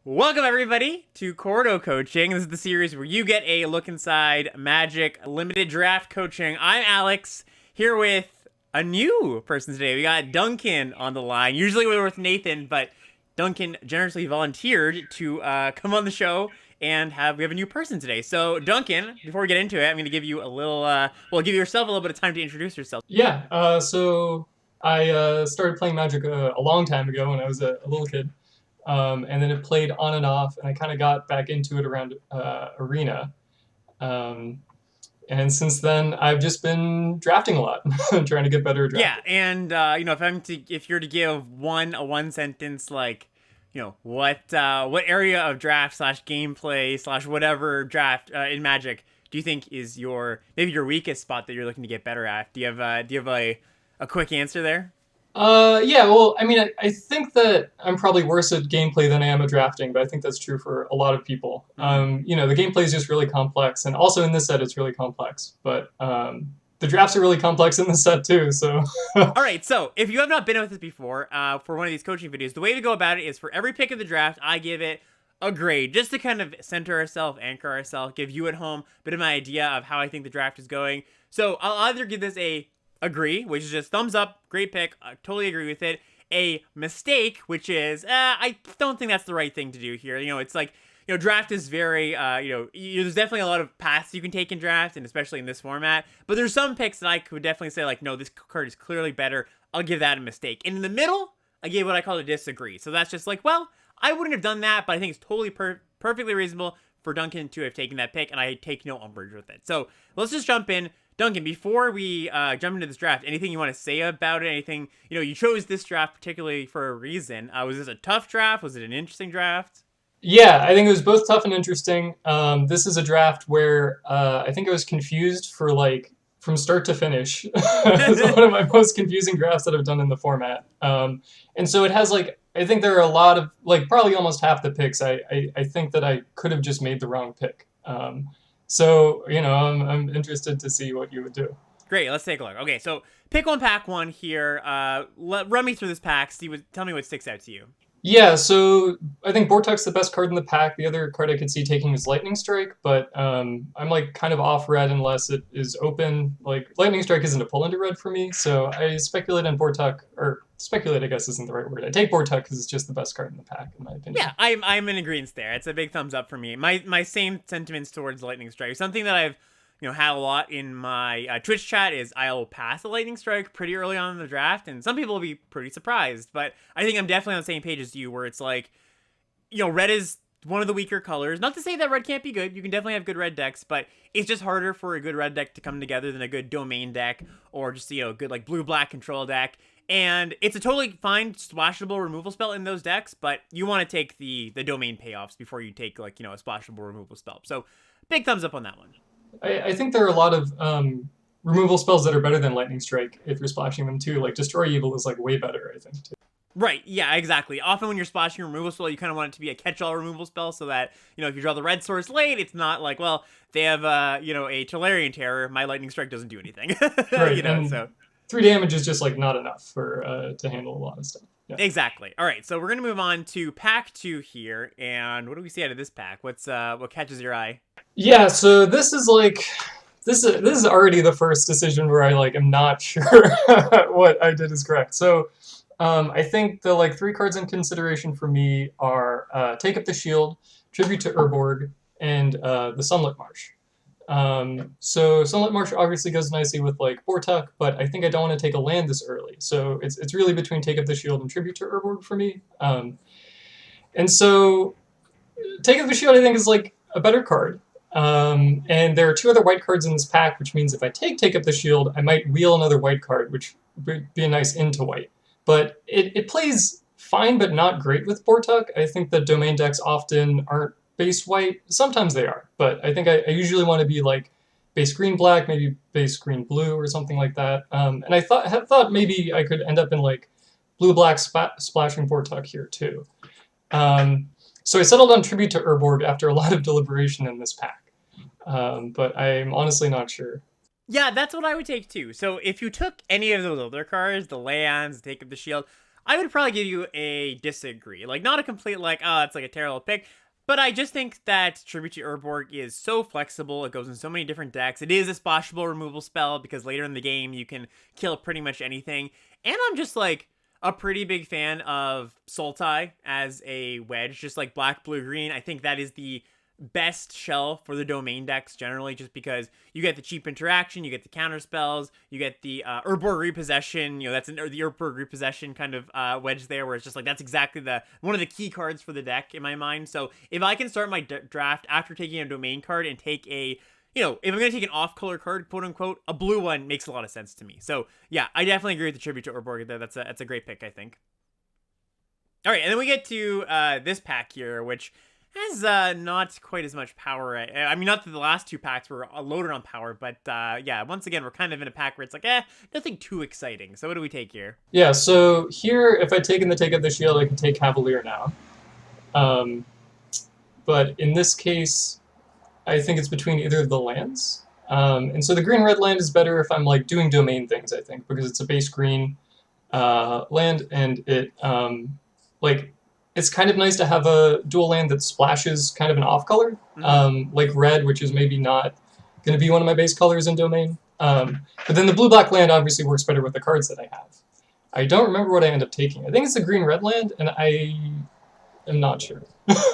Welcome, everybody, to Chord-O-Coaching. This is the series where you get a look inside Magic limited draft coaching. I'm Alex, here with a new person today. We got Duncan on the line. Usually we're with Nathan, but Duncan generously volunteered to come on the show and we have a new person today. So, Duncan, before we get into it, I'm going to give you a little, give yourself a little bit of time to introduce yourself. So I started playing Magic a long time ago when I was a little kid. And then it played on and off, and I kind of got back into it around Arena. Um, and since then, I've just been drafting a lot, trying to get better at Yeah, drafting. and if you're to give a one sentence what area of draft slash gameplay slash whatever draft in Magic do you think is maybe your weakest spot that you're looking to get better at? Do you have a quick answer there? I think that I'm probably worse at gameplay than I am at drafting, but I think that's true for a lot of people. Mm-hmm. The gameplay is just really complex, and also in this set, it's really complex. But the drafts are really complex in this set too. So, All right, so if you have not been with us before for one of these coaching videos, the way to go about it is for every pick of the draft, I give it a grade just to kind of center ourselves, anchor ourselves, give you at home a bit of an idea of how I think the draft is going. So I'll either give this a agree, which is just thumbs up, great pick, I totally agree with it. A mistake, which is, I don't think that's the right thing to do here. It's like, draft is very, there's definitely a lot of paths you can take in draft, and especially in this format. But there's some picks that I could definitely say, like, no, this card is clearly better. I'll give that a mistake. And in the middle, I gave what I call a disagree. So that's just like, well, I wouldn't have done that, but I think it's totally perfectly reasonable for Duncan to have taken that pick, and I take no umbrage with it. So let's just jump in. Duncan, before we jump into this draft, anything you want to say about it? Anything, you chose this draft particularly for a reason. Was this a tough draft? Was it an interesting draft? yeah, I think it was both tough and interesting. This is a draft where I think I was confused for from start to finish. It's one of my most confusing drafts that I've done in the format. And so it has I think there are a lot of probably almost half the picks. I think that I could have just made the wrong pick. I'm interested to see what you would do. Great, let's take a look. Okay, so pick one, pack one here. Run me through this pack. Tell me what sticks out to you. Yeah, so I think Bortuk's the best card in the pack. The other card I could see taking is Lightning Strike, but I'm kind of off red unless it is open. Lightning Strike isn't a pull into red for me, so I speculate on Bortuk, or speculate I guess isn't the right word. I take Bortuk because it's just the best card in the pack in my opinion. Yeah, I'm in agreement there. It's a big thumbs up for me. My same sentiments towards Lightning Strike. Something that I've had a lot in my Twitch chat is I'll pass a Lightning Strike pretty early on in the draft, and some people will be pretty surprised. But I think I'm definitely on the same page as you, where it's like, red is one of the weaker colors. Not to say that red can't be good. You can definitely have good red decks, but it's just harder for a good red deck to come together than a good domain deck or just, good blue-black control deck. And it's a totally fine splashable removal spell in those decks, but you want to take the domain payoffs before you take a splashable removal spell. So big thumbs up on that one. I think there are a lot of removal spells that are better than Lightning Strike if you're splashing them too. Destroy Evil is way better, I think, too. Right, yeah, exactly. Often when you're splashing a removal spell, you kind of want it to be a catch-all removal spell so that, if you draw the red source late, it's not like, well, they have, a Tolarian Terror, my Lightning Strike doesn't do anything. Right, so 3 damage is just not enough for to handle a lot of stuff. Yeah. Exactly. All right, so we're gonna move on to pack 2 here, and what do we see out of this pack? What catches your eye? Yeah, so this is this is already the first decision where I am not sure what I did is correct. So I think the 3 cards in consideration for me are Take Up the Shield, Tribute to Urborg, and the Sunlit Marsh. So Sunlit Marsh obviously goes nicely with Bortuk, but I think I don't want to take a land this early. So it's really between Take Up the Shield and Tribute to Urborg for me. And so Take Up the Shield I think is a better card. And there are 2 other white cards in this pack, which means if I Take Up the Shield, I might wheel another white card, which would be a nice into white. But it plays fine, but not great with Bortuk. I think the domain decks often aren't base white. Sometimes they are, but I think I usually want to be base green black, maybe base green blue or something like that. And I thought maybe I could end up in blue black splashing Bortuk here too. So I settled on Tribute to Urborg after a lot of deliberation in this pack, but I'm honestly not sure. Yeah, that's what I would take too. So if you took any of those other cards, the lands, Take Up the Shield, I would probably give you a disagree. Like, not a complete, like, oh, it's like a terrible pick. But I just think that Tribute to Urborg is so flexible. It goes in so many different decks. It is a splashable removal spell because later in the game you can kill pretty much anything. And I'm just like a pretty big fan of Sultai as a wedge, just like black, blue, green. I think that is the best shell for the domain decks generally, just because you get the cheap interaction, you get the counter spells, you get the Urborg repossession. That's the Urborg repossession kind of wedge there, where it's just like that's exactly the one of the key cards for the deck in my mind. So if I can start my draft after taking a domain card and take a if I'm going to take an off-color card, quote-unquote, a blue one makes a lot of sense to me. So, yeah, I definitely agree with the Tribute to Urborg there. That's a great pick, I think. All right, and then we get to this pack here, which has not quite as much power. I mean, not that the last two packs were loaded on power, but yeah, once again, we're kind of in a pack where it's like, nothing too exciting. So what do we take here? Yeah, so here, if I take in the Take Up the Shield, I can take Cavalier now. But in this case, I think it's between either of the lands. And so the green-red land is better if I'm like doing domain things, I think, because it's a base green land, and it it's kind of nice to have a dual land that splashes kind of an off color, like red, which is maybe not going to be one of my base colors in domain. But then the blue-black land obviously works better with the cards that I have. I don't remember what I end up taking. I think it's the green-red land, and I am not sure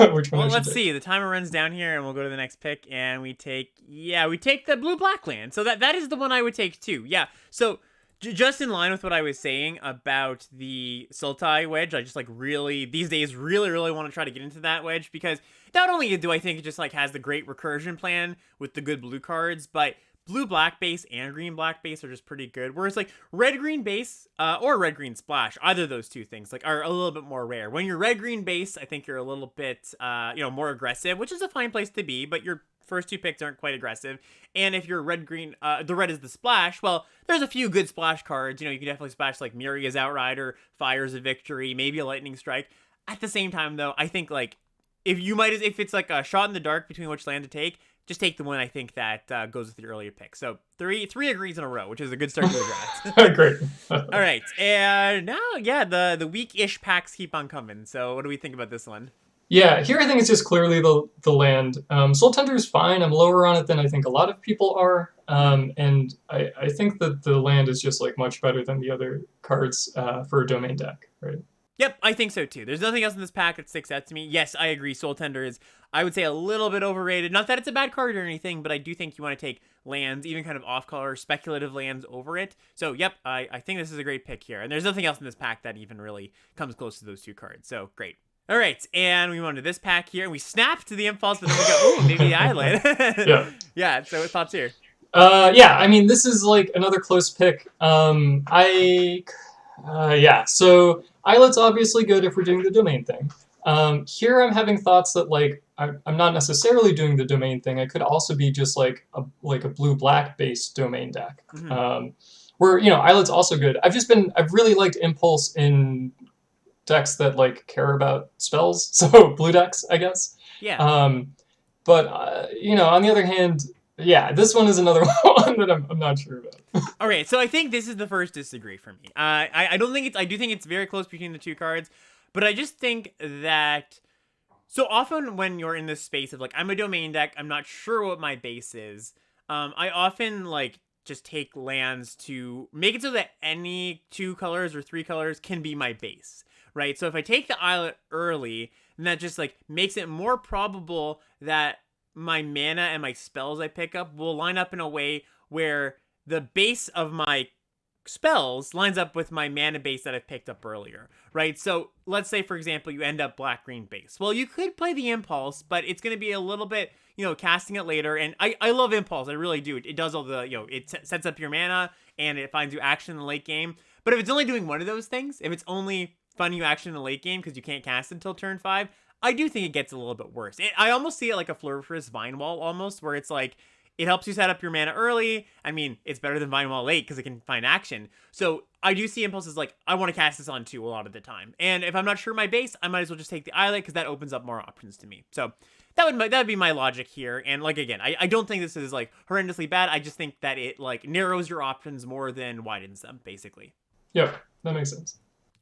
which one. Well, let's see. The timer runs down here, and we'll go to the next pick, and we take the blue-black land. So that is the one I would take too. Yeah. So just in line with what I was saying about the Sultai wedge, I just like really these days really want to try to get into that wedge, because not only do I think it just like has the great recursion plan with the good blue cards, but blue-black base and green-black base are just pretty good. Whereas like red-green base or red-green splash, either of those two things like are a little bit more rare. When you're red-green base, I think you're a little bit more aggressive, which is a fine place to be, but your first two picks aren't quite aggressive. And if you're red-green, the red is the splash, well, there's a few good splash cards. You can definitely splash like Miria's Outrider, Fire's a Victory, maybe a Lightning Strike. At the same time, though, I think like if it's like a shot in the dark between which land to take, just take the one I think that goes with your earlier pick. So three agrees in a row, which is a good start to the draft. Great. All right, and now the weak-ish packs keep on coming. So what do we think about this one? Yeah, here I think it's just clearly the land. Soul Tender is fine. I'm lower on it than I think a lot of people are. And I think that the land is just like much better than the other cards for a domain deck, right? Yep, I think so too. There's nothing else in this pack that sticks out to me. Yes, I agree. Soul Tender is, I would say, a little bit overrated. Not that it's a bad card or anything, but I do think you want to take lands, even kind of off-color, speculative lands over it. So, yep, I think this is a great pick here. And there's nothing else in this pack that even really comes close to those two cards. So, great. All right, and we went to this pack here, and we snapped to the impulse, but then we go, oh, maybe the Island. Yeah. Yeah, so what thoughts here? Yeah, I mean, this is like another close pick. So Islet's obviously good if we're doing the domain thing. Here I'm having thoughts that like I'm not necessarily doing the domain thing. I could also be just like a blue-black based domain deck. Where Islet's also good. I've really liked Impulse in decks that like care about spells, so blue decks, I guess. Yeah. But on the other hand, yeah, this one is another one that I'm not sure about. All right, so I think this is the first disagree for me. I do think it's very close between the two cards, but I just think that so often when you're in this space of like I'm a domain deck, I'm not sure what my base is. I often like just take lands to make it so that any 2 colors or 3 colors can be my base, right? So if I take the Islet early, then that just like makes it more probable that my mana and my spells I pick up will line up in a way where the base of my spells lines up with my mana base that I've picked up earlier, right? So let's say, for example, you end up black-green base. Well, you could play the Impulse, but it's going to be a little bit, casting it later. And I love Impulse. I really do. It does all the, it sets up your mana and it finds you action in the late game. But if it's only doing one of those things, if it's only finding you action in the late game because you can't cast it until turn 5, I do think it gets a little bit worse. I almost see it like a Floriferous Vine Wall almost, where it's like, it helps you set up your mana early. I mean, it's better than Vine Wall late because it can find action. So I do see Impulse as like, I want to cast this on 2 a lot of the time. And if I'm not sure my base, I might as well just take the Islet because that opens up more options to me. So that would be my logic here. And like, again, I don't think this is like horrendously bad. I just think that it like narrows your options more than widens them, basically. Yep, that makes sense.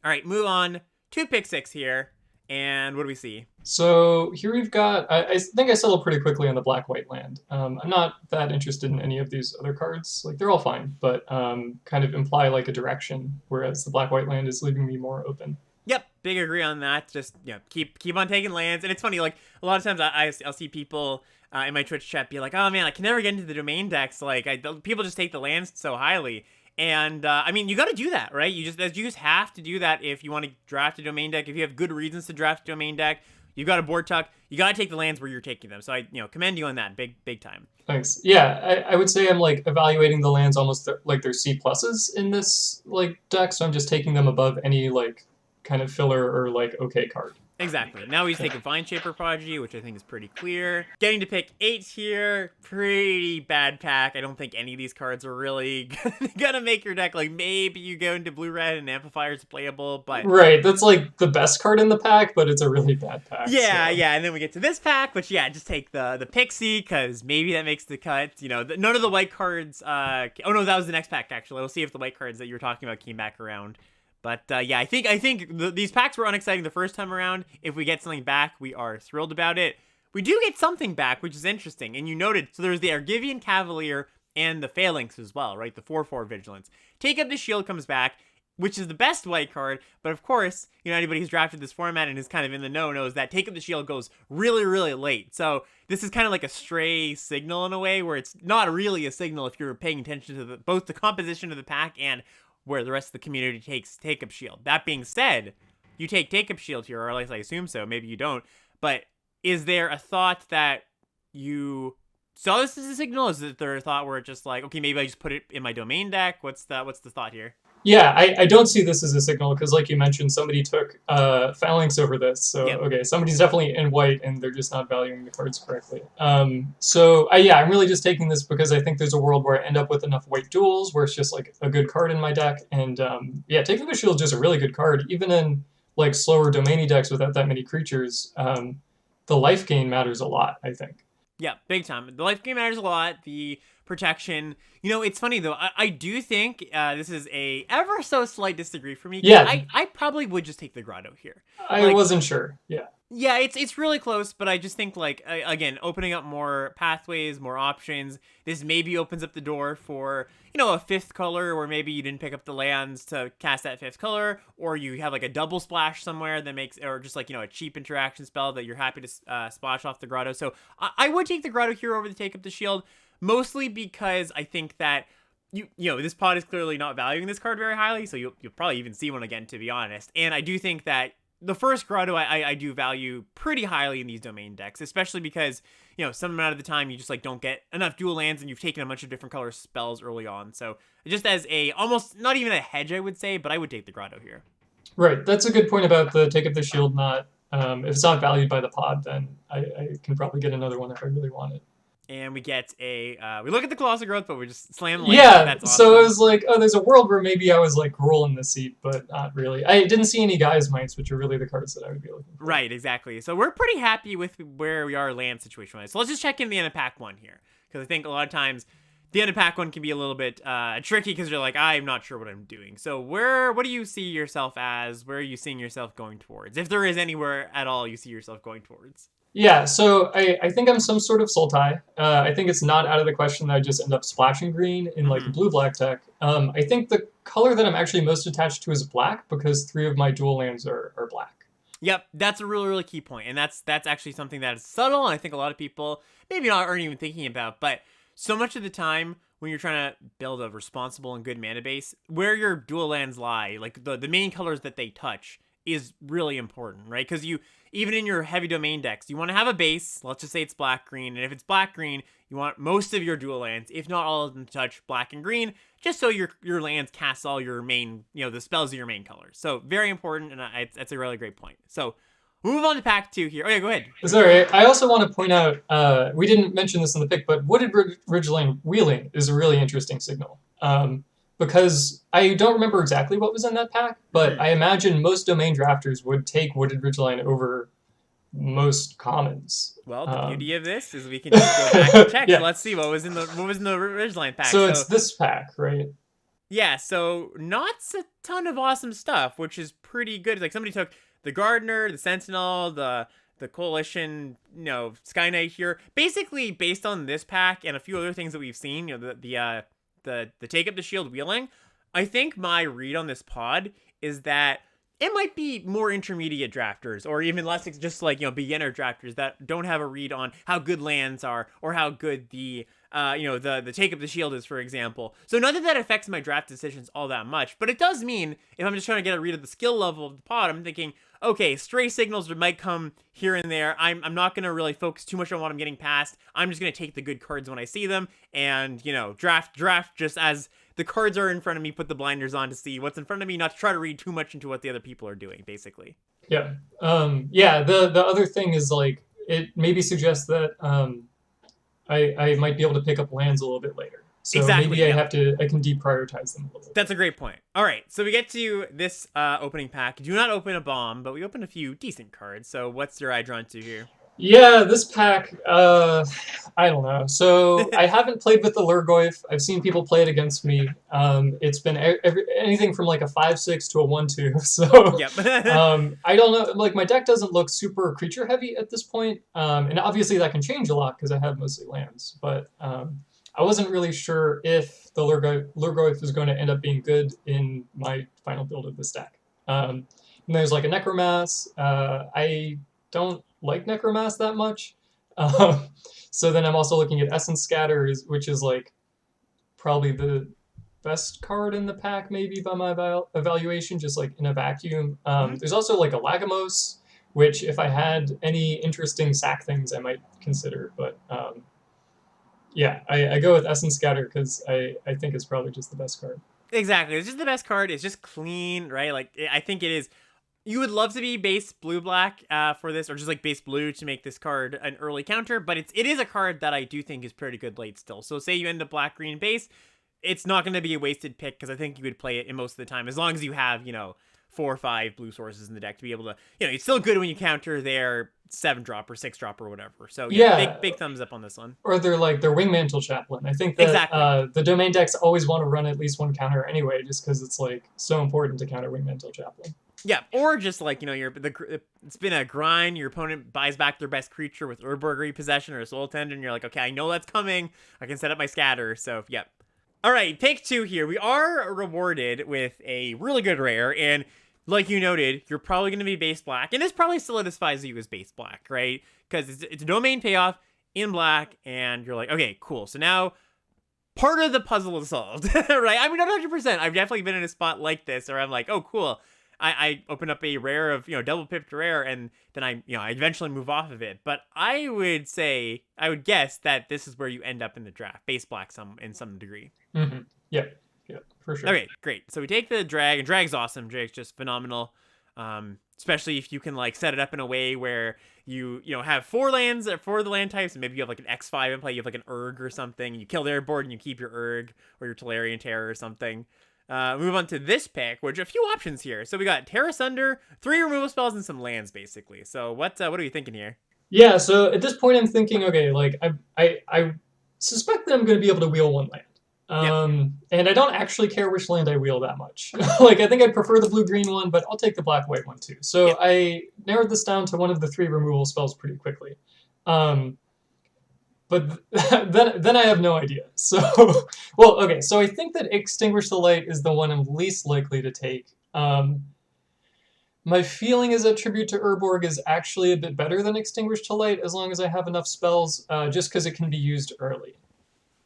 All right, move on to pick 6 here. And what do we see? So here we've got, I think I settled pretty quickly on the black-white land. I'm not that interested in any of these other cards. Like, they're all fine, but kind of imply like a direction, whereas the black-white land is leaving me more open. Yep, big agree on that. Just keep on taking lands, and it's funny. Like a lot of times, I'll see people in my Twitch chat be like, "Oh man, I can never get into the domain decks. Like, people just take the lands so highly." And I mean, you got to do that, right? You just have to do that if you want to draft a domain deck. If you have good reasons to draft a domain deck, you got a board tuck. You got to take the lands where you're taking them. So I commend you on that, big time. Thanks. Yeah, I would say I'm like evaluating the lands almost like they're C pluses in this like deck. So I'm just taking them above any like kind of filler or like okay card. Exactly. Now he's taking Vine Shaper Prodigy, which I think is pretty clear. Getting to pick 8 here, pretty bad pack. I don't think any of these cards are really gonna make your deck. Like, maybe you go into blue-red and Amplifier's playable, but... Right, that's like the best card in the pack, but it's a really bad pack. Yeah, so. yeah, and then we get to this pack, which, yeah, just take the Pixie, because maybe that makes the cut. You know, none of the white cards... oh, no, that was the next pack, actually. We'll see if the white cards that you were talking about came back around. But yeah, I think these packs were unexciting the first time around. If we get something back, we are thrilled about it. We do get something back, which is interesting. And you noted, so there's the Argivian Cavalier and the Phalanx as well, right? The 4/4 Vigilance. Take Up the Shield comes back, which is the best white card. But of course, anybody who's drafted this format and is kind of in the know knows that Take Up the Shield goes really, really late. So this is kind of like a stray signal in a way, where it's not really a signal if you're paying attention to both the composition of the pack and where the rest of the community takes Take Up Shield. That being said, you take Up Shield here, or at least I assume so. Maybe you don't. But is there a thought that you saw this as a signal? Is there a thought where it's just like, okay, maybe I just put it in my domain deck? What's the thought here? Yeah, I don't see this as a signal because, like you mentioned, somebody took Phalanx over this. So, Yep. Okay, somebody's definitely in white and they're just not valuing the cards correctly. Yeah, I'm really just taking this because I think there's a world where I end up with enough white duels where it's just like a good card in my deck. And yeah, Taking the Shield is just a really good card. Even in like slower domainy decks without that many creatures, the life gain matters a lot, I think. Yeah, big time. The life gain matters a lot. The protection. It's funny though. I do think this is a ever so slight disagree for me. Yeah. I probably would just take the Grotto here. I wasn't sure. Yeah. Yeah, it's really close, but I just think like again, opening up more pathways, more options. This maybe opens up the door for a 5th color, or maybe you didn't pick up the lands to cast that 5th color, or you have like a double splash somewhere that makes, or just like a cheap interaction spell that you're happy to splash off the Grotto. So I would take the Grotto here over the Take Up the Shield, mostly because I think that this pod is clearly not valuing this card very highly, so you'll probably even see one again, to be honest. And I do think that the first Grotto I do value pretty highly in these domain decks, especially because, some amount of the time you just like don't get enough dual lands and you've taken a bunch of different color spells early on. So just as a, almost not even a hedge, I would say, but I would take the Grotto here. Right. That's a good point about the Take Up the Shield not, if it's not valued by the pod, then I can probably get another one if I really want it. And we get we look at the Colossal Growth, but we just slam the land. Yeah, That's awesome. So I was like, oh, there's a world where maybe I was like rolling the seat, but not really. I didn't see any Guy's Mites, which are really the cards that I would be looking for. Right, exactly. So we're pretty happy with where we are land situation-wise. So let's just check in the end of pack 1 here, because I think a lot of times the end of pack 1 can be a little bit tricky because you're like, I'm not sure what I'm doing. So what do you see yourself as? Where are you seeing yourself going towards? If there is anywhere at all you see yourself going towards. Yeah, so I think I'm some sort of Sultai. I think it's not out of the question that I just end up splashing green in like the blue-black deck. I think the color that I'm actually most attached to is black because 3 of my dual lands are black. Yep, that's a really, really key point. And that's actually something that is subtle, and I think a lot of people maybe aren't even thinking about. But so much of the time when you're trying to build a responsible and good mana base, where your dual lands lie, like the main colors that they touch, is really important, right? Because even in your heavy domain decks, you want to have a base. Let's just say it's black-green. And if it's black-green, you want most of your dual lands, if not all of them, to touch black and green, just so your lands cast all your main, the spells of your main colors. So very important, and that's a really great point. So we'll move on to pack 2 here. Oh yeah, go ahead. Sorry, I also want to point out, we didn't mention this in the pick, but Wooded Ridgeline Wheeling is a really interesting signal. Because I don't remember exactly what was in that pack, but I imagine most domain drafters would take Wooded Ridgeline over most commons. Well, the beauty of this is we can just go back and check. Yeah. So let's see what was in the Ridgeline pack. So it's this pack, right? Yeah, so not a ton of awesome stuff, which is pretty good. Like somebody took the Gardener, the Sentinel, the Coalition, Sky Knight here, basically based on this pack and a few other things that we've seen. The take up the shield wheeling. I think my read on this pod is that it might be more intermediate drafters or even less just like beginner drafters that don't have a read on how good lands are or how good the take up the shield is, for example. So not that that affects my draft decisions all that much, but it does mean if I'm just trying to get a read of the skill level of the pod, I'm thinking, okay, stray signals might come here and there. I'm not going to really focus too much on what I'm getting past. I'm just going to take the good cards when I see them and, draft just as the cards are in front of me, put the blinders on to see what's in front of me, not to try to read too much into what the other people are doing, basically. Yeah. Yeah. The other thing is like it maybe suggests that I might be able to pick up lands a little bit later. So exactly, maybe I can deprioritize them a little bit. That's a great point. All right, so we get to this opening pack. Do not open a bomb, but we open a few decent cards. So what's your eye drawn to here? Yeah, this pack, I don't know. So I haven't played with the Lurgoyf. I've seen people play it against me. It's been anything from like a 5/6 to a 1/2. So yep. I don't know. Like my deck doesn't look super creature heavy at this point, and obviously that can change a lot because I have mostly lands. But I wasn't really sure if the Lurgoyf is going to end up being good in my final build of this deck. And there's like a Necromass. I don't like Necromass that much. So then I'm also looking at Essence Scatter, which is like probably the best card in the pack, maybe by my evaluation, just like in a vacuum. There's also like a Lagomos, which if I had any interesting sack things, I might consider. But yeah, I go with Essence Scatter because I think it's probably just the best card. Exactly. It's just the best card. It's just clean, right? Like, I think it is. You would love to be base blue-black for this, or just like base blue to make this card an early counter, but it is a card that I do think is pretty good late still. So say you end up black-green base, it's not going to be a wasted pick because I think you would play it in most of the time, as long as you have, 4 or 5 blue sources in the deck to be able to, it's still good when you counter their 7-drop or 6-drop or whatever. So yeah, big thumbs up on this one. Or they're Wingmantle Chaplain. I think that exactly. The domain decks always want to run at least one counter anyway, just because it's like so important to counter Wingmantle Chaplain. Yeah, or just like, it's been a grind, your opponent buys back their best creature with Urborg Repossession or a Soul Tendon, you're like, okay, I know that's coming, I can set up my scatter, so, yep. Alright, pick 2 here. We are rewarded with a really good rare, and like you noted, you're probably going to be base black, and this probably solidifies you as base black, right? Because it's a domain payoff in black, and you're like, okay, cool, so now part of the puzzle is solved, right? I mean, not 100%, I've definitely been in a spot like this, where I'm like, oh, cool, I open up a rare of, double pipped rare, and then I eventually move off of it. But I would guess that this is where you end up in the draft, base black in some degree. Mm-hmm. Yeah, for sure. Okay, great. So we take the drag, and drag's awesome. Drag's just phenomenal. Especially if you can like set it up in a way where you have 4 lands for the land types, and maybe you have like an X5 in play, you have like an Urg or something, and you kill their board and you keep your Urg or your Tolarian Terror or something. Move on to this pick, which a few options here. So we got Terra Sunder, 3 removal spells, and some lands, basically. So what are you thinking here? Yeah, so at this point I'm thinking, okay, like I suspect that I'm going to be able to wheel 1 land. And I don't actually care which land I wheel that much. Like, I think I'd prefer the blue-green one, but I'll take the black-white one too. So I narrowed this down to one of the 3 removal spells pretty quickly. But then I have no idea. So, well, okay, so I think that Extinguish the Light is the one I'm least likely to take. My feeling is that Tribute to Urborg is actually a bit better than Extinguish the Light as long as I have enough spells, just because it can be used early.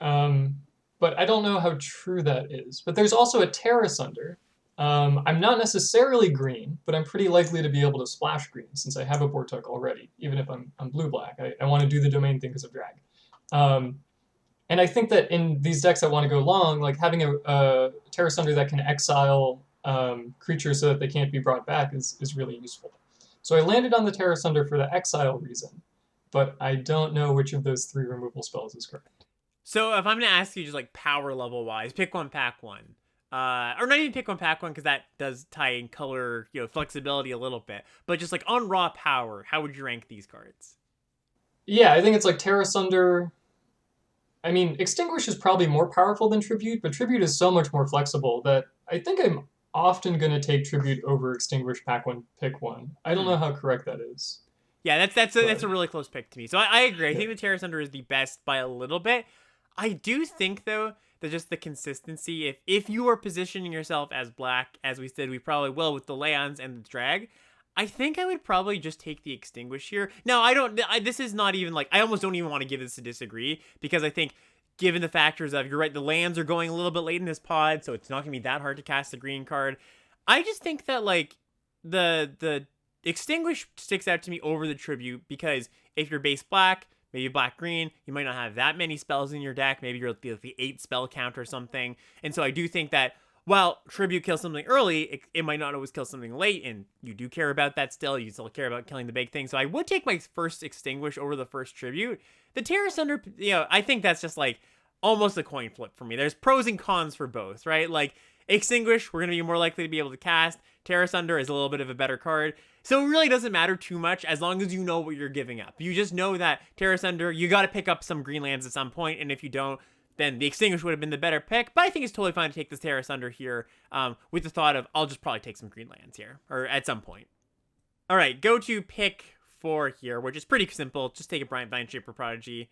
But I don't know how true that is. But there's also a Terra Sunder. I'm not necessarily green, but I'm pretty likely to be able to splash green since I have a Bortuk already, even if I'm blue-black. I want to do the domain thing because of drag. And I think that in these decks I want to go long, like having a Terra Sunder that can exile creatures so that they can't be brought back is really useful. So I landed on the Terra Sunder for the exile reason, but I don't know which of those 3 removal spells is correct. So if I'm going to ask you just like power level wise, pick one, pack one. Or not even pick one, pack one, because that does tie in color, flexibility a little bit. But just like on raw power, how would you rank these cards? Yeah, I think it's like Terra Sunder, I mean, Extinguish is probably more powerful than Tribute, but Tribute is so much more flexible that I think I'm often going to take Tribute over Extinguish pack one, pick one. I don't Hmm. know how correct that is, Yeah, that's but a really close pick to me. So I agree. I yeah. think the Terra Thunder is the best by a little bit. I do think though that just the consistency. If you are positioning yourself as black, as we said, we probably will with the Leons and the drag. I think I would probably just take the Extinguish here. Now I don't. This is not even like I almost don't even want to give this a disagree because I think given the factors of you're right, the lands are going a little bit late in this pod, so it's not gonna be that hard to cast the green card. I just think that like the Extinguish sticks out to me over the Tribute because if you're base black, maybe black green, you might not have that many spells in your deck. Maybe you're at the 8 spell count or something. And so I do think that while Tribute kills something early, it might not always kill something late, and you do care about that still. You still care about killing the big thing. So I would take my first Extinguish over the first Tribute. The Terra Thunder, I think that's just like almost a coin flip for me. There's pros and cons for both, right? Like Extinguish, we're going to be more likely to be able to cast. Terra Thunder is a little bit of a better card. So it really doesn't matter too much as long as you know what you're giving up. You just know that Terra Thunder, you got to pick up some green lands at some point, and if you don't, then the Extinguish would have been the better pick. But I think it's totally fine to take this Terra Thunder here with the thought of I'll just probably take some green lands here, or at some point. All right, go to pick 4 here, which is pretty simple. Just take a Vine Shaper Prodigy.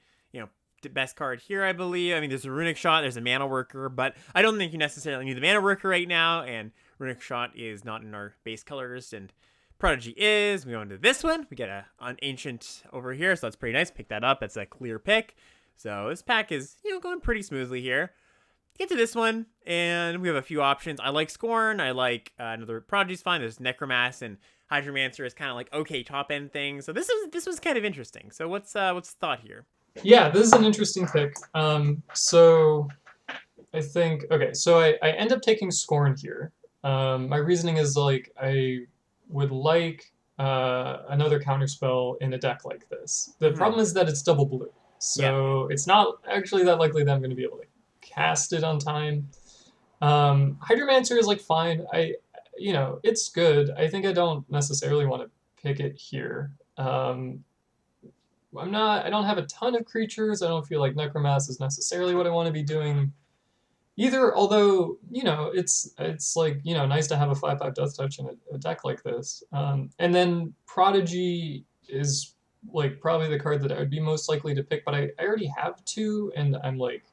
The best card here, I believe. I mean, there's a Runic Shot, there's a Mana Worker, but I don't think you necessarily need the Mana Worker right now, and Runic Shot is not in our base colors, and Prodigy is. We go into this one. We get an Ancient over here, so that's pretty nice. Pick that up. That's a clear pick. So this pack is, going pretty smoothly here. Get to this one, and we have a few options. I like Scorn. I like another Prodigy's fine. There's Necromass, and Hydromancer is kind of like okay top end thing. So this was kind of interesting. So what's the thought here? Yeah, this is an interesting pick. So I think okay, so I end up taking Scorn here. My reasoning is like I would like another counterspell in a deck like this. The problem is that it's double blue, so it's not actually that likely that I'm going to be able to cast it on time. Hydromancer is like fine. It's good. I think I don't necessarily want to pick it here. I don't have a ton of creatures. I don't feel like Necromass is necessarily what I want to be doing either, although, it's like, nice to have a 5/5 Death Touch in a deck like this. And then Prodigy is like probably the card that I would be most likely to pick, but I already have 2, and I'm like,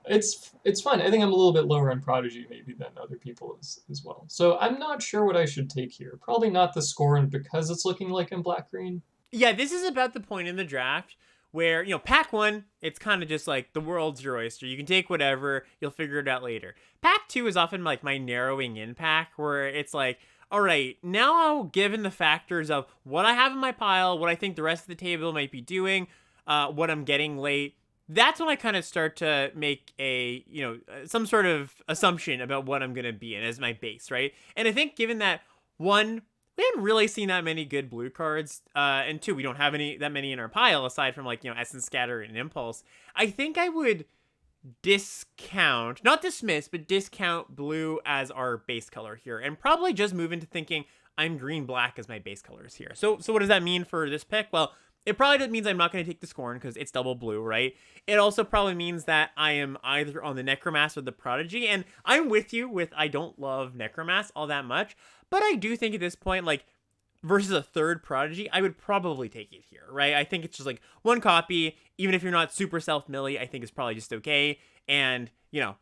it's fine. I think I'm a little bit lower on Prodigy maybe than other people as well. So I'm not sure what I should take here. Probably not the Scorn because it's looking like I'm black-green. Yeah, this is about the point in the draft where, pack 1, it's kind of just like the world's your oyster. You can take whatever, you'll figure it out later. Pack 2 is often like my narrowing in pack where it's like, all right, now given the factors of what I have in my pile, what I think the rest of the table might be doing, what I'm getting late, that's when I kind of start to make some sort of assumption about what I'm going to be in as my base, right? And I think given that, 1, we haven't really seen that many good blue cards, and 2, we don't have that many in our pile aside from like, Essence Scatter and Impulse. I think I would not dismiss, but discount blue as our base color here and probably just move into thinking I'm green-black as my base colors here. So what does that mean for this pick? Well, it probably means I'm not going to take the Scorn because it's double blue, right? It also probably means that I am either on the Necromass or the Prodigy, and I'm with you with I don't love Necromass all that much, but I do think at this point, like, versus a third Prodigy, I would probably take it here, right? I think it's just like one copy, even if you're not super self-millie, I think it's probably just okay, and,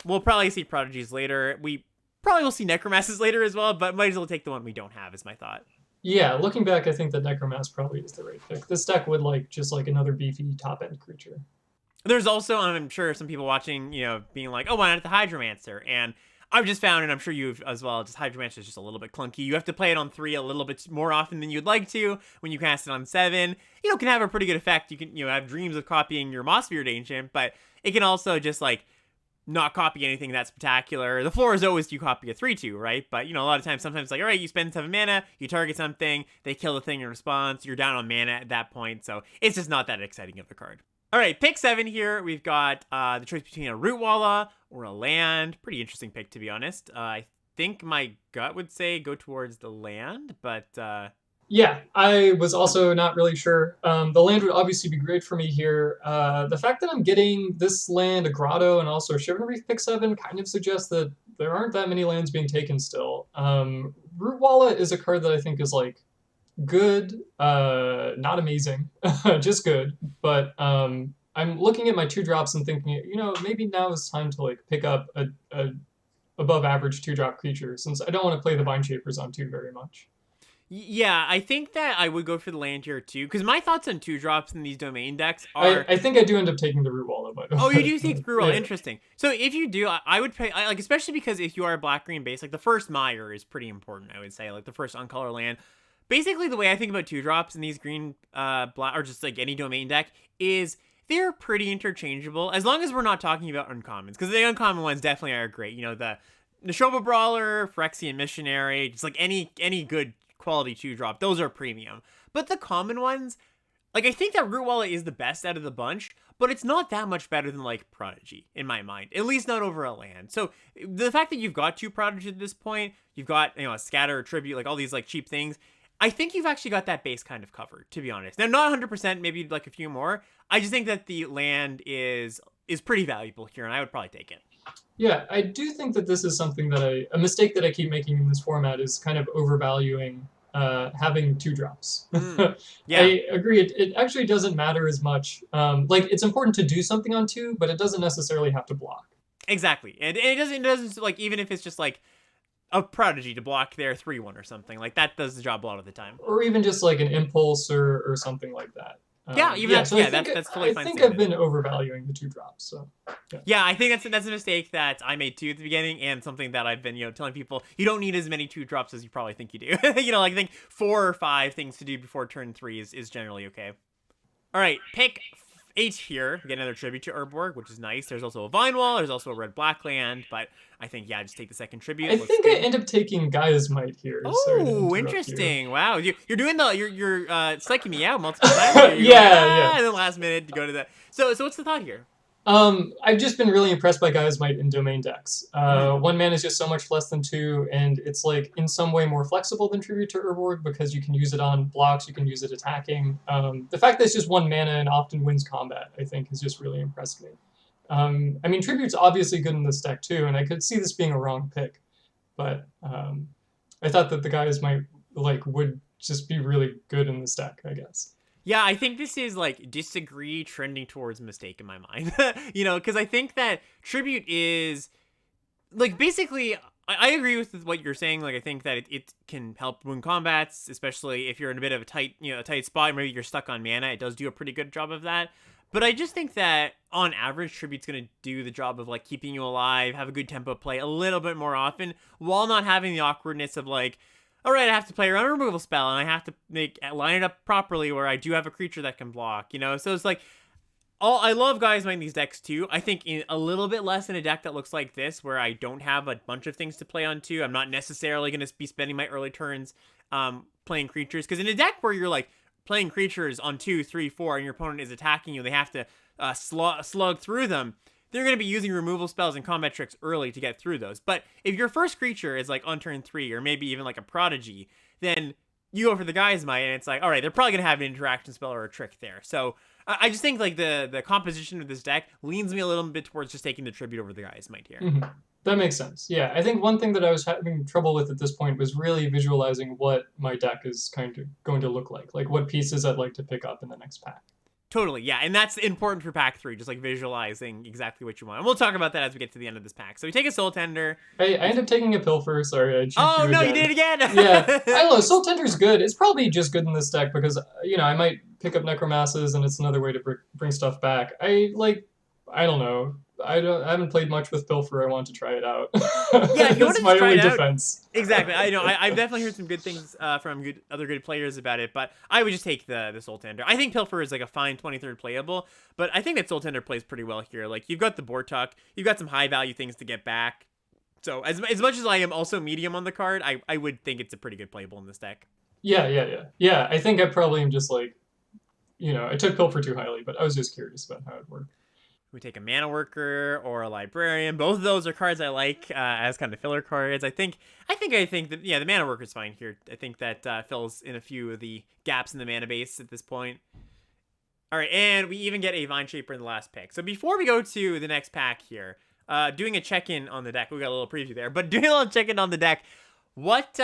we'll probably see Prodigies later. We probably will see Necromasses later as well, but might as well take the one we don't have is my thought. Yeah, looking back, I think that Necromass probably is the right pick. This deck would like just like another beefy top-end creature. There's also, I'm sure, some people watching, being like, oh, why not the Hydromancer? And I've just found, and I'm sure you've as well, just Hydromancer is just a little bit clunky. You have to play it on 3 a little bit more often than you'd like to. When you cast it on 7, can have a pretty good effect. You can, have dreams of copying your Mossbeard Ancient, but it can also just like not copy anything that's spectacular. The floor is always you copy a 3/2, right? But, a lot of times, sometimes like, all right, you spend 7 mana, you target something, they kill the thing in response, you're down on mana at that point, so it's just not that exciting of a card. All right, pick 7 here. We've got the choice between a Root Walla or a land. Pretty interesting pick, to be honest. I think my gut would say go towards the land, but Yeah, I was also not really sure. The land would obviously be great for me here. The fact that I'm getting this land, a grotto, and also Chivalry pick 7 kind of suggests that there aren't that many lands being taken still. Root Wallet is a card that I think is like good, not amazing, just good. But I'm looking at my 2 drops and thinking, maybe now is time to like pick up a above average 2 drop creature since I don't want to play the Vine Shapers on 2 very much. Yeah, I think that I would go for the land here too, because my thoughts on 2 drops in these domain decks I, are. I think I do end up taking the Root Wallet, by the Oh, you way. do think through all Yeah. interesting. So if you do, I would pay like, especially because if you are a black green base, like the first Mire is pretty important. I would say like the first uncolor land. Basically, the way I think about 2 drops in these green, black, or just like any domain deck is they're pretty interchangeable as long as we're not talking about uncommons, because the uncommon ones definitely are great. The Neshoba Brawler, Phyrexian Missionary, just like any good quality 2 drop, those are premium. But the common ones, like, I think that Root Wallet is the best out of the bunch, but it's not that much better than, like, Prodigy, in my mind. At least not over a land. So, the fact that you've got 2 Prodigy at this point, you've got, a Scatter, a Tribute, like, all these, like, cheap things, I think you've actually got that base kind of covered, to be honest. Now, not 100%, maybe, like, a few more. I just think that the land is pretty valuable here, and I would probably take it. Yeah, I do think that this is something that a mistake that I keep making in this format is kind of overvaluing having 2 drops. Yeah. I agree. It actually doesn't matter as much. Like it's important to do something on 2, but it doesn't necessarily have to block. Exactly. And it doesn't, like, even if it's just, like, a Prodigy to block their 3/1 or something, like, that does the job a lot of the time. Or even just like an impulse or something like that. That's totally fine. I think I've been overvaluing the 2 drops. So yeah, I think that's a mistake that I made too at the beginning, and something that I've been telling people you don't need as many 2 drops as you probably think you do. Like I think 4 or 5 things to do before turn 3 is generally okay. All right, pick 8 here. We get another tribute to Urborg, which is nice. There's also a Vine Wall. There's also a red black land, but I think just take the second tribute. I think I end up taking Gaia's Might here. Oh, interesting! Wow, you're doing you're psyching me out multiple times. Yeah. And then last minute to go to that. So what's the thought here? I've just been really impressed by Gaia's Might in domain decks. 1 mana is just so much less than 2, and it's like in some way more flexible than Tribute to Urborg because you can use it on blocks, you can use it attacking. The fact that it's just 1 mana and often wins combat, I think, has just really impressed me. I mean, Tribute's obviously good in this deck too, and I could see this being a wrong pick, but I thought that the Gaia's Might would just be really good in this deck, I guess. Yeah, I think this is like disagree trending towards mistake in my mind. Because I think that Tribute is like basically I agree with what you're saying. Like I think that it can help win combats, especially if you're in a bit of a tight spot. Maybe you're stuck on mana. It does do a pretty good job of that. But I just think that on average, Tribute's going to do the job of like keeping you alive, have a good tempo play a little bit more often, while not having the awkwardness of like, all right, I have to play around a removal spell, and I have to line it up properly where I do have a creature that can block, So it's like, I love guys playing these decks too. I think a little bit less in a deck that looks like this, where I don't have a bunch of things to play on too. I'm not necessarily going to be spending my early turns playing creatures, because in a deck where you're like playing creatures on 2, 3, 4, and your opponent is attacking you, they have to slug through them. They're going to be using removal spells and combat tricks early to get through those. But if your first creature is like on turn 3, or maybe even like a Prodigy, then you go for the Gaia's Might, and it's like, all right, they're probably going to have an interaction spell or a trick there. So I just think like the composition of this deck leans me a little bit towards just taking the Tribute over the Gaia's Might here. Mm-hmm. That makes sense. Yeah, I think one thing that I was having trouble with at this point was really visualizing what my deck is kind of going to look like what pieces I'd like to pick up in the next pack. Totally, yeah, and that's important for pack 3, just like visualizing exactly what you want. And we'll talk about that as we get to the end of this pack. So we take a Soul Tender. I end up taking a Pilfer. Sorry, I cheated Oh no, again. you did it again. Yeah, I don't know. Soul Tender's good. It's probably just good in this deck because I might pick up Necromasses, and it's another way to bring stuff back. I don't know. I haven't played much with Pilfer. I want to try it out. Yeah, if you want to my try only it out, defense. Exactly. I know. I've definitely heard some good things from other good players about it, but I would just take the Soul Tender. I think Pilfer is like a fine 23rd playable, but I think that Soul Tender plays pretty well here. Like you've got the Bortuck, you've got some high value things to get back. So as much as I am also medium on the card, I would think it's a pretty good playable in this deck. Yeah. I think I probably am just I took Pilfer too highly, but I was just curious about how it worked. We take a mana worker or a librarian. Both of those are cards I like as kind of filler cards. I think that the mana worker is fine here. I think that fills in a few of the gaps in the mana base at this point. All right, and we even get a Vine Shaper in the last pick. So before we go to the next pack here, doing a check-in on the deck. We got a little preview there, but doing a little check-in on the deck. What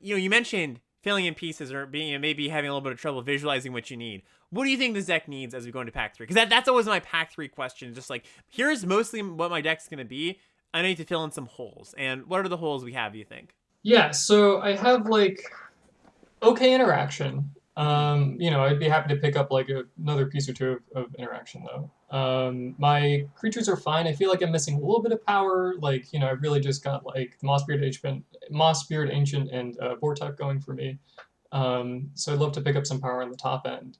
you mentioned filling in pieces or being maybe having a little bit of trouble visualizing what you need. What do you think this deck needs as we go into pack 3? Because that's always my pack 3 question. Just like, here's mostly what my deck's going to be. I need to fill in some holes. And what are the holes we have, do you think? Yeah, so I have like okay interaction. I'd be happy to pick up like another piece or two of interaction though. My creatures are fine. I feel like I'm missing a little bit of power. Like, I really just got like the Moss-Beard Ancient and Vortuck going for me. So I'd love to pick up some power on the top end.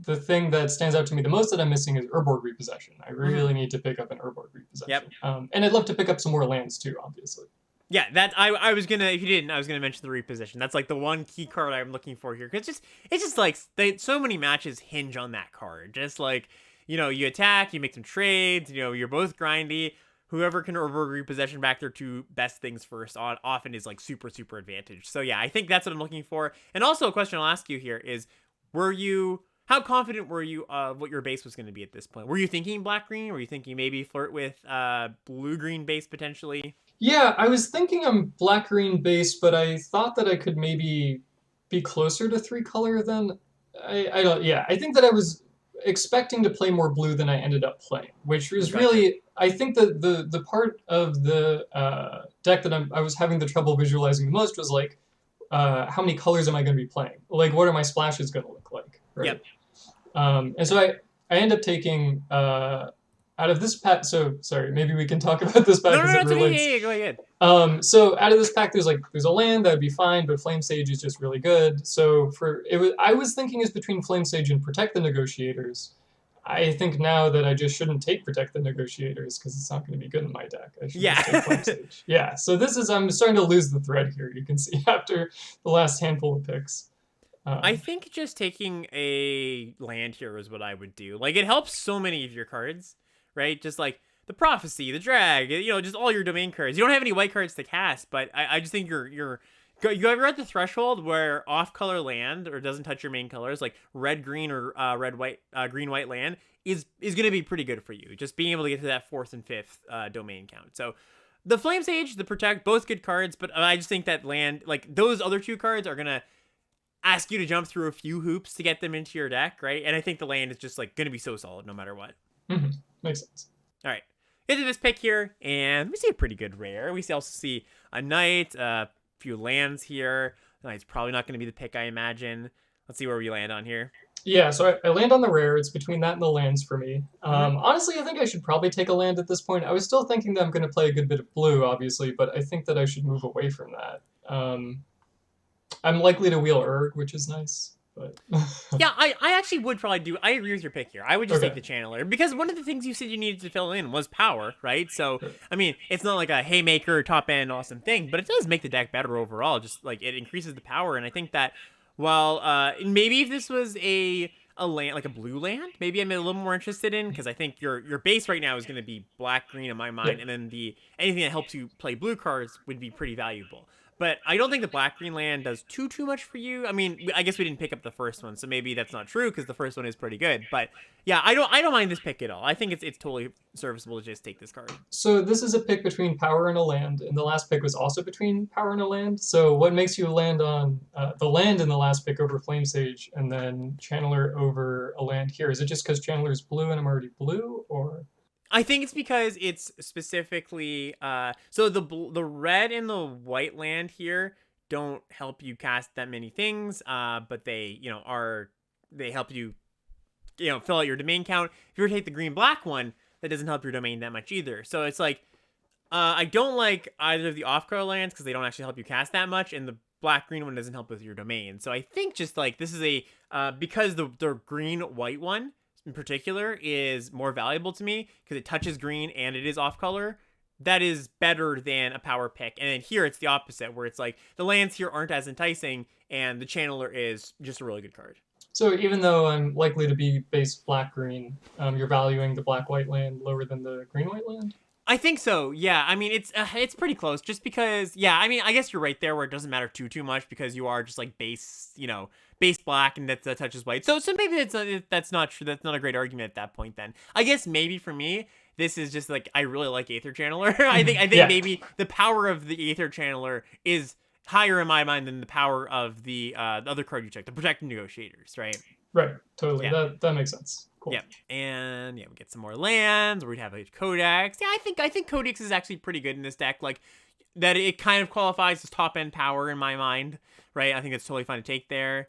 The thing that stands out to me the most that I'm missing is Urborg Repossession. I really need to pick up an Urborg Repossession. Yep. And I'd love to pick up some more lands too, obviously. Yeah, that I was gonna, if you didn't, I was gonna mention the reposition. That's like the one key card I'm looking for here. Cause it's just like so many matches hinge on that card. Just like, you attack, you make some trades, you're both grindy. Whoever can repossession back their 2 best things first often is like super, super advantaged. So yeah, I think that's what I'm looking for. And also a question I'll ask you here is, how confident were you of what your base was going to be at this point? Were you thinking black-green? Were you thinking maybe flirt with blue-green base potentially? Yeah, I was thinking I'm black-green base, but I thought that I could maybe be closer to 3-color than I think that I was expecting to play more blue than I ended up playing, which was really, I think that the part of the deck that I was having the trouble visualizing the most was like, how many colors am I going to be playing? Like, what are my splashes going to look like? Right? Yep. And so I end up taking out of this pack. So sorry, maybe we can talk about this pack as it relates. Yeah, go ahead. So out of this pack, there's a land that would be fine, but Flame Sage is just really good. So I was thinking is between Flame Sage and Protect the Negotiators. I think now that I just shouldn't take Protect the Negotiators because it's not going to be good in my deck. I should just take Flame Sage. Yeah. So I'm starting to lose the thread here. You can see after the last handful of picks. I think just taking a land here is what I would do. Like, it helps so many of your cards, right? Just like the Prophecy, the Drag, just all your domain cards. You don't have any white cards to cast, but I just think you're at the threshold where off-color land or doesn't touch your main colors, like red-green or red-white, green-white land is going to be pretty good for you. Just being able to get to that 4th and 5th domain count. So the Flame Sage, the Protect, both good cards, but I just think that land, like those other 2 cards are going to ask you to jump through a few hoops to get them into your deck, right? And I think the land is just like going to be so solid no matter what. Mm-hmm. Makes sense. All right. Into this pick here, and we see a pretty good rare. We also see a knight, a few lands here. The knight's probably not going to be the pick, I imagine. Let's see where we land on here. Yeah, so I land on the rare. It's between that and the lands for me. Honestly, I think I should probably take a land at this point. I was still thinking that I'm going to play a good bit of blue, obviously, but I think that I should move away from that. I'm likely to wheel Urg, which is nice. But yeah, I actually would probably I agree with your pick here. I would just take the Channeler because one of the things you said you needed to fill in was power, right? So, I mean, it's not like a haymaker, top end, awesome thing, but it does make the deck better overall. Just like it increases the power, and I think that while maybe if this was a land, like a blue land, maybe I'm a little more interested in because I think your base right now is going to be black green in my mind, and then anything that helps you play blue cards would be pretty valuable. But I don't think the black-green land does too much for you. I mean, I guess we didn't pick up the first one, so maybe that's not true because the first one is pretty good. But yeah, I don't mind this pick at all. I think it's totally serviceable to just take this card. So this is a pick between power and a land, and the last pick was also between power and a land. So what makes you land on the land in the last pick over Flame Sage and then Channeler over a land here? Is it just because Channeler's blue and I'm already blue, or...? I think it's because it's specifically so the red and the white land here don't help you cast that many things, but they they help you fill out your domain count. If you were to take the green black one, that doesn't help your domain that much either. So it's like I don't like either of the off color lands because they don't actually help you cast that much, and the black green one doesn't help with your domain. So I think just like this is a because the green white one in particular is more valuable to me because it touches green and it is off color. That is better than a power pick. And then here it's the opposite where it's like the lands here aren't as enticing and the Channeler is just a really good card. So even though I'm likely to be base black-green, you're valuing the black-white land lower than the green-white land? I think so. Yeah. I mean, it's pretty close. Just because. Yeah. I mean, I guess you're right there where it doesn't matter too much because you are just like base, base black, and that touches white. So maybe that's not true. That's not a great argument at that point. Then I guess maybe for me, this is just like I really like Aether Channeler. I think Yeah. maybe the power of the Aether Channeler is higher in my mind than the power of the other card you took, the Protected Negotiators, right? Right. Totally. Yeah. That makes sense. Cool. Yeah, and we get some more lands. We'd have a Codex. Yeah, I think Codex is actually pretty good in this deck. Like that, it kind of qualifies as top end power in my mind, right? I think it's totally fun to take there.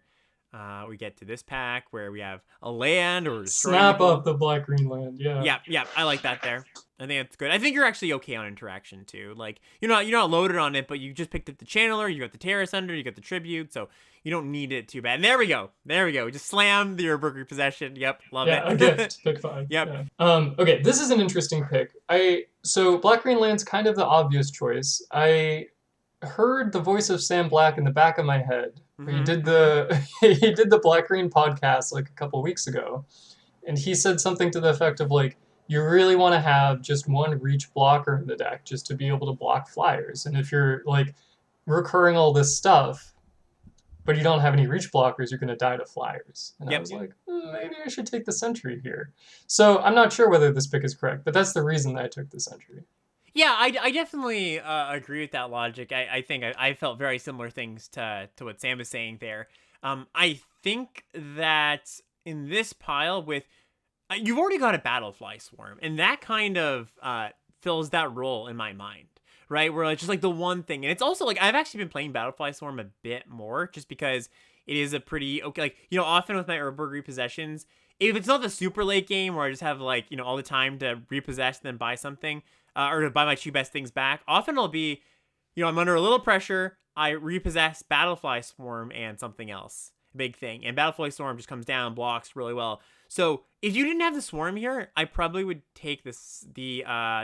We get to this pack where we have a land or Snap up the black-green land. Yeah. Yeah, I like that there. I think it's good. I think you're actually okay on interaction too. Like you're not loaded on it, but you just picked up the Channeler. You got the Terrace Under. You got the Tribute, so you don't need it too bad. And there we go. Just slam your Berkeley Possession. Yep, love it. A gift. Pick 5. Yep. Yeah. Okay, this is an interesting pick. So black-green land's kind of the obvious choice. I heard the voice of Sam Black in the back of my head. He did the black-green podcast like a couple weeks ago, and he said something to the effect of like, you really want to have just one reach blocker in the deck just to be able to block flyers. And if you're like recurring all this stuff, but you don't have any reach blockers, you're going to die to flyers. And I was like, maybe I should take the Sentry here. So I'm not sure whether this pick is correct, but that's the reason that I took the Sentry. Yeah, I definitely agree with that logic. I think I felt very similar things to what Sam is saying there. I think that in this pile with... you've already got a Battlefly Swarm, and that kind of fills that role in my mind, right? Where it's just like the one thing. And it's also like I've actually been playing Battlefly Swarm a bit more just because it is a pretty... okay, like, often with my Urborg repossessions, if it's not the super late game where I just have like, all the time to repossess and then buy something... or to buy my 2 best things back. Often I'll be, I'm under a little pressure. I repossess Battlefly Swarm and something else. Big thing. And Battlefly Swarm just comes down, blocks really well. So if you didn't have the Swarm here, I probably would take the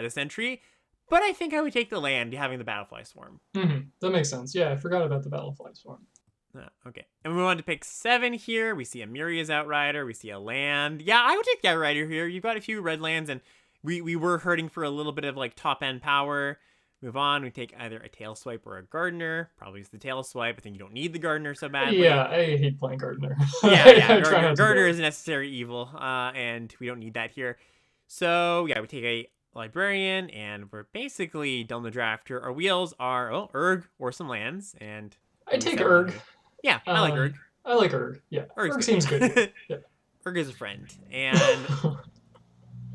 Sentry. But I think I would take the land having the Battlefly Swarm. That makes sense. Yeah, I forgot about the Battlefly Swarm. Okay. And we wanted to pick 7 here. We see a Miria's Outrider. We see a land. Yeah, I would take the Outrider here. You've got a few red lands, and we were hurting for a little bit of like top end power. Move on. We take either a Tail Swipe or a Gardener. Probably the Tail Swipe. I think you don't need the Gardener so badly. Yeah, I hate playing Gardener. Yeah. Gardener is a necessary evil, and we don't need that here. So yeah, we take a Librarian, and we're basically done the draft here. Our wheels are Urg or some lands, and I take Urg. Yeah, I like Urg. I like Urg. Yeah, Urg seems good. Yeah. Urg is a friend, and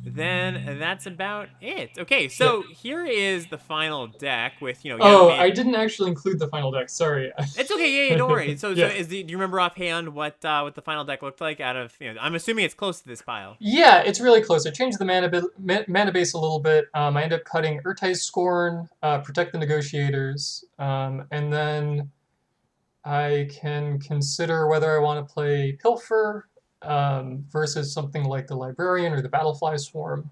then that's about it. Okay, so here is the final deck with I didn't actually include the final deck. Sorry. It's okay. Yeah, don't worry. So, Yeah. do you remember offhand what the final deck looked like? Out of I'm assuming it's close to this pile. Yeah, it's really close. I changed the mana base a little bit. I ended up cutting Urtai's Scorn, Protect the Negotiators, and then I can consider whether I want to play Pilfer versus something like the Librarian or the Battlefly Swarm.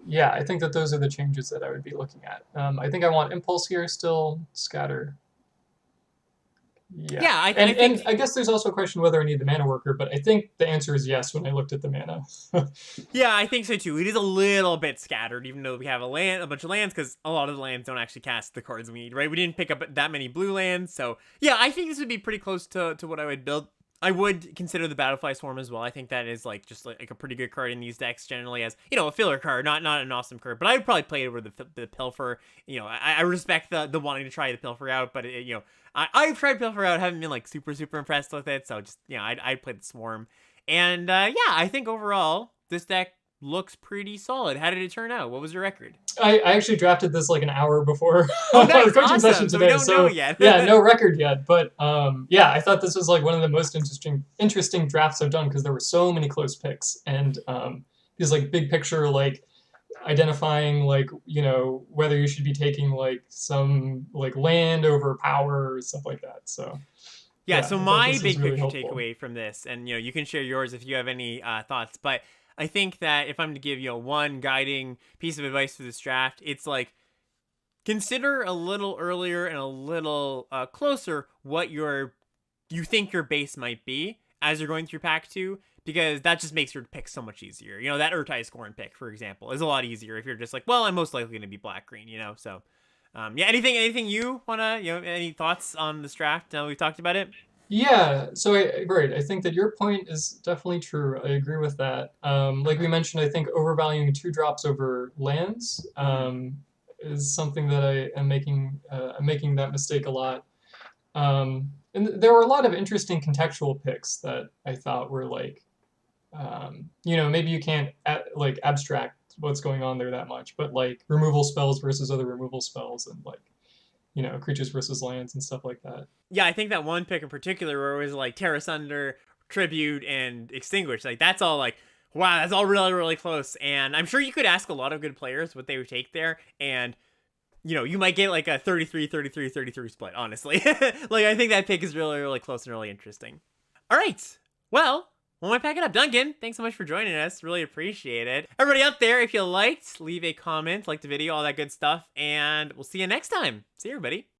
Yeah, I think that those are the changes that I would be looking at. I think I want Impulse here still, Scatter. Yeah, I think... and I guess there's also a question whether I need the Mana Worker, but I think the answer is yes when I looked at the mana. Yeah, I think so too. It is a little bit scattered, even though we have a bunch of lands, because a lot of the lands don't actually cast the cards we need, right? We didn't pick up that many blue lands, so yeah, I think this would be pretty close to what I would build. I would consider the Battlefly Swarm as well. I think that is just a pretty good card in these decks generally as, a filler card, not an awesome card. But I would probably play it over the Pilfer. I respect the wanting to try the Pilfer out, but I've tried Pilfer out, haven't been super, super impressed with it. So just, I'd play the Swarm. And I think overall this deck looks pretty solid. How did it turn out? What was your record? I actually drafted this an hour before nice, our coaching awesome. session today. So we don't know yet. Yeah, no record yet. But I thought this was one of the most interesting drafts I've done because there were so many close picks and these big picture identifying whether you should be taking some land over power or stuff like that. So yeah, so my big really picture helpful takeaway from this, and you can share yours if you have any thoughts, but I think that if I'm to give one guiding piece of advice for this draft, it's consider a little earlier and a little closer what your you think your base might be as you're going through pack 2, because that just makes your pick so much easier. You know, that Urtai Scorn pick, for example, is a lot easier if you're just like, well, I'm most likely going to be black-green, you know? So, yeah, anything you want to, you know, any thoughts on this draft now we've talked about it? Yeah, so right. I think that your point is definitely true. I agree with that. Like we mentioned, I think overvaluing 2 drops over lands is something that I am making. I'm making that mistake a lot. And there were a lot of interesting contextual picks that I thought were like, you know, maybe you can't like abstract what's going on there that much, but like removal spells versus other removal spells, and like, you know, creatures versus lands and stuff like that. Yeah, I think that one pick in particular where it was like Terra Sunder, Tribute, and Extinguish, like that's all like, wow, that's all really, really close. And I'm sure you could ask a lot of good players what they would take there, and you know, you might get like a 33, 33, 33 split, honestly. Like, I think that pick is really, really close and really interesting. All right. Well, when I pack it up, Duncan, thanks so much for joining us. Really appreciate it. Everybody out there, if you liked, leave a comment, like the video, all that good stuff, and we'll see you next time. See you, everybody.